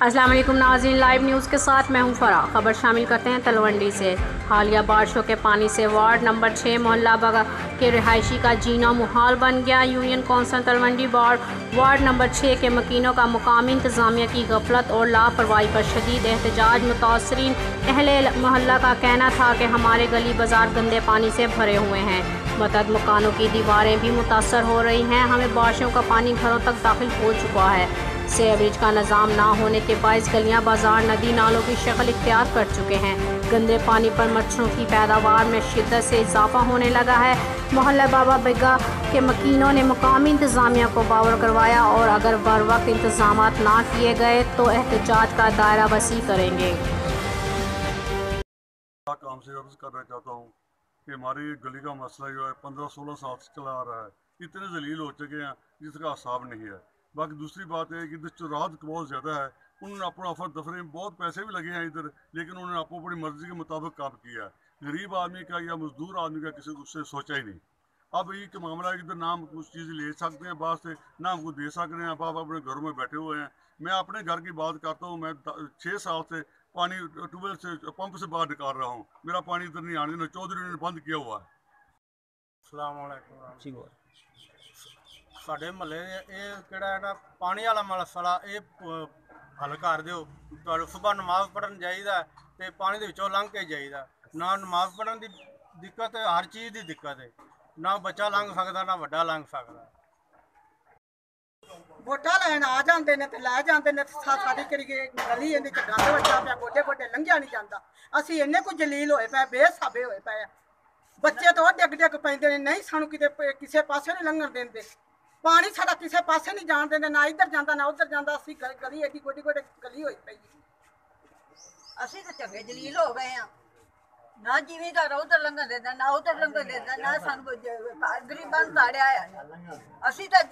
अस्सलाम वालेकुम नाज़रीन, लाइव न्यूज़ के साथ मैं हूं फरा। खबर शामिल करते हैं तलवंडी से। हालिया बारिशों के पानी से वार्ड नंबर 6 मोहल्ला बगा के रिहायशी का जीना मुहाल बन गया। Union council Talwandi ward number 6 के मकीनों का मुकामी इंतज़ामिया की गफलत और लापरवाही पर शदीद एहतजाज। मुतासरीन अहले मोहल्ला का कहना था कि हमारे गली बाजार गंदे पानी से भरे हुए हैं। मतद मकानों की दीवारें भी मुतासर हो रही हैं। हमें बारिशों का पानी घरों तक दाखिल हो चुका है। सीवरेज का निज़ाम ना होने के बायस गलियां बाजार नदी नालों की शक्ल इख्तियार कर चुके हैं। गंदे पानी पर मच्छरों की पैदावार में शिद्दत से इजाफा होने लगा है। मोहल्ला बाबा बेगा के मकीनों ने मुकामी इंतज़ामिया को बावर करवाया और अगर बर वक्त इंतजाम ना किए गए तो एहतजाज का दायरा वसी करेंगे। काम से अर्ज करना चाहता हूँ कि हमारी गली का मसला जो है 15-16 साल से चला आ रहा है। इतने जलील हो चुके हैं जिसका हिसाब नहीं है। बाकी दूसरी बात है कि इधर चुराहट बहुत ज़्यादा है। उन्होंने अपना अफर दफरे में बहुत पैसे भी लगे हैं इधर, लेकिन उन्होंने आपको अपनी मर्जी के मुताबिक काम किया है। गरीब आदमी का या मजदूर आदमी का किसी को उससे सोचा ही नहीं। अब ये का मामला है कि इधर ना हम कुछ चीज़ें ले सकते हैं बाहर से, ना हमको दे सकते हैं। आप अपने घरों में बैठे हुए हैं। मैं अपने घर की बात करता हूँ। मैं 6 साल से पानी ट्यूबवेल से पंप से बाहर निकाल रहा हूँ। मेरा पानी इधर नहीं आने, चौधरी ने बंद किया हुआ है। ਸਾਡੇ ਮਹੱਲੇ ਇਹ ਕਿਹੜਾ ਹੈ ਨਾ ਪਾਣੀ ਵਾਲਾ ਮਸਲਾ ਇਹ ਹੱਲ ਕਰ ਦਿਓ। ਤੁਹਾਨੂੰ ਸਵੇਰ ਨਮਾਜ਼ ਪੜ੍ਹਨ ਜਾਈਦਾ ਤੇ ਪਾਣੀ ਦੇ ਵਿੱਚੋਂ ਲੰਘ ਕੇ ਜਾਈਦਾ। ਨਾ ਨਮਾਜ਼ ਪੜ੍ਹਨ ਦੀ ਦਿੱਕਤ ਹੈ, ਹਰ ਚੀਜ਼ ਦੀ ਦਿੱਕਤ ਹੈ। ਨਾ ਬੱਚਾ ਲੰਘ ਸਕਦਾ ਨਾ ਵੱਡਾ ਲੰਘ ਸਕਦਾ। ਵੋਟਾਂ ਲੈਣ ਆ ਜਾਂਦੇ ਨੇ ਤੇ ਲੈ ਜਾਂਦੇ ਨੇ। ਸਾਡੀ ਕਿਹੜੀ ਗਲੀ ਇਹਦੇ ਚ ਗੰਦ ਵੱਜਾ ਪਿਆ, ਗੋਡੇ ਗੋਡੇ ਲੰਘਿਆ ਨਹੀਂ ਜਾਂਦਾ। ਅਸੀਂ ਇੰਨੇ ਕੁ ਜਲੀਲ ਹੋਏ ਪਏ, ਬੇਸਾਬੇ ਹੋਏ ਪਏ ਆ। ਬੱਚੇ ਤਾਂ ਉਹ ਡਿੱਗ ਡਿੱਗ ਪੈਂਦੇ ਨੇ, ਨਹੀਂ ਸਾਨੂੰ ਕਿਤੇ ਕਿਸੇ ਪਾਸੇ ਨਹੀਂ ਲੰਘਣ ਦਿੰਦੇ। पानी साडा किसी पासे नहीं जान देंगे, ना इधर जाता ना उधर जाता। असी गली एडी गोडी गोडी गली होई पई। असी तो चंगे जलील हो गए हैं। ना जिमीदार उधर लंघन देता ना उधर लंघन देता, ना सानू गरीबां नूं ताड़िया है। असी तो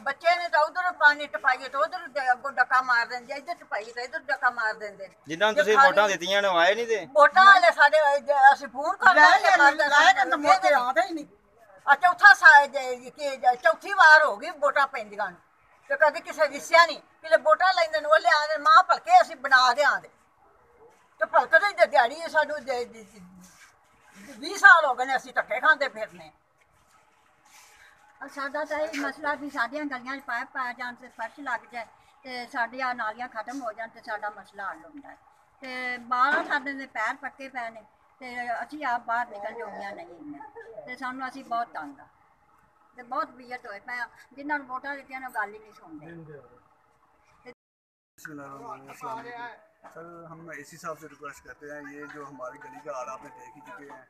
बच्चे ने तो उधर पानी टपाइए तो उधर डका मार देंगे, इधर टपाइए तो इधर डका मार देंगे। जिन्हां तुसीं वोटां दित्तियां ने आए नहीं ते वोटां वाले साडे असी फोन कर लाए तो मोटे आंदे ही नहीं। चौथा चौथी वार हो गई वोटा पैंदियां तो कभी किसी दिसिया नहीं। कि वोटा लेंदे वो लिया मां भलके असीं बना दें तो भलक तो दिहाड़ी सानू 20 साल हो गए असीं धक्के खांदे फिरने। साडा तो यही मसला भी साडियां गलियां पाइप पा जान ते फर्श लग जाए तो साडियां नालियां खत्म हो जान तो साडा मसला हल होंदा है। ते बाहर साडे दे पैर पक्के पै ने ते असीं आप बाहर निकल जोगियां नहीं ते सानू असीं बहुत तंग आ ते बहुत बियत होए पे जिन्हां नूं वोटां दित्तियां ने गल ही नहीं सुनदे। सर हम एसी साहब से रिक्वेस्ट करते हैं, ये जो हमारी गली का हाल आपने देख ही चुके हैं।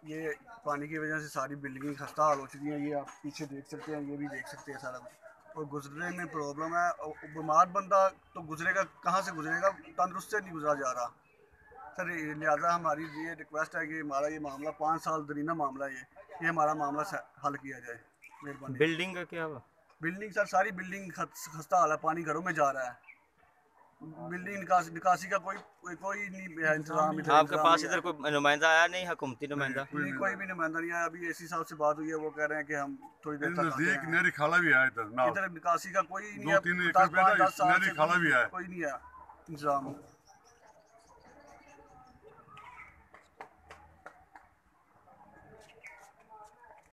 ये पानी की वजह से सारी बिल्डिंग खस्ता हाल हो चुकी हैं। ये आप पीछे देख सकते हैं, ये भी देख सकते हैं सारा कुछ। और गुजरने में प्रॉब्लम है। और बीमार बंदा तो गुजरेगा कहाँ से गुजरेगा, तंदुरुस्त से नहीं गुजरा जा रहा। सर लिहाजा हमारी ये रिक्वेस्ट है कि हमारा ये मामला 5 साल दरीना मामला ये हमारा मामला हल किया जाए। मेहरबानी। बिल्डिंग का क्या हुआ? बिल्डिंग सर सारी बिल्डिंग खस्ता हाल है, पानी घरों में जा रहा है। बिल्डिंग निकासी का कोई नहीं है इंतजाम। आपके पास इधर कोई नुमाइंदा आया नहीं, हुकूमती नुमाइंदा? कोई भी नुमाइंदा नहीं आया। अभी एसी साहब से बात हुई है, वो कह रहे हैं कि हम थोड़ी देर तक नहरी खाला भी है इधर निकासी का कोई नहीं है। 2-3 एकड़ पे नहरी खाला भी है, कोई नहीं है इंतजाम।